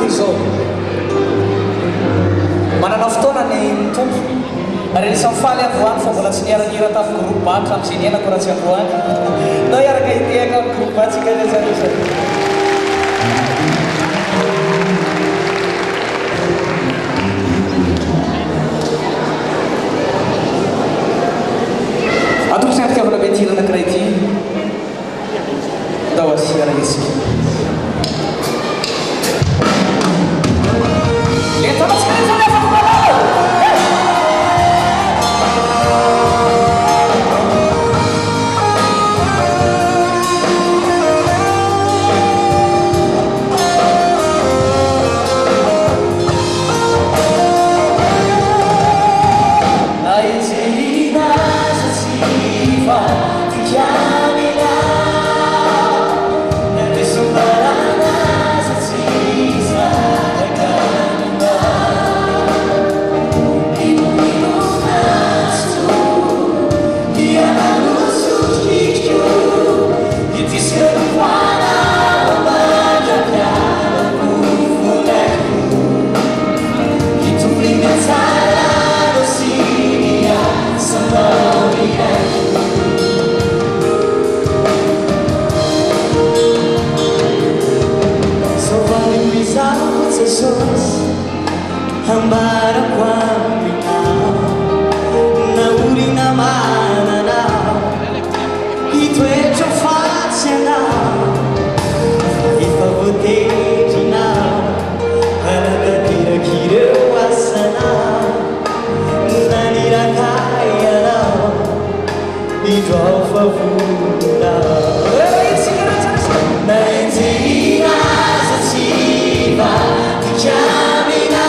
izao manana fotoana ny tompo ary anisany faly androany fa mbola tsy niaraniara tamin'ny groupe batra amin'izay niainako raha tsy androany nao iaraka hitehaka amin'ny groupe batsika rezaresaka atoko sy anfitiavana be tirana anankiray ity dao asiarahetsika hambara kwangu na urina manana itwecho fatsena ifavotejina anakatira kirewasana nanirakayana idwafavuna naenzina zativa tikiamina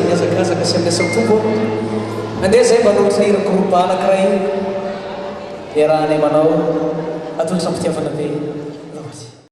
miazakazaka sy amin'ny asatombo andeha zay mba loatra irako roba anankiray dia raha anay manao atolotra ampitiavana be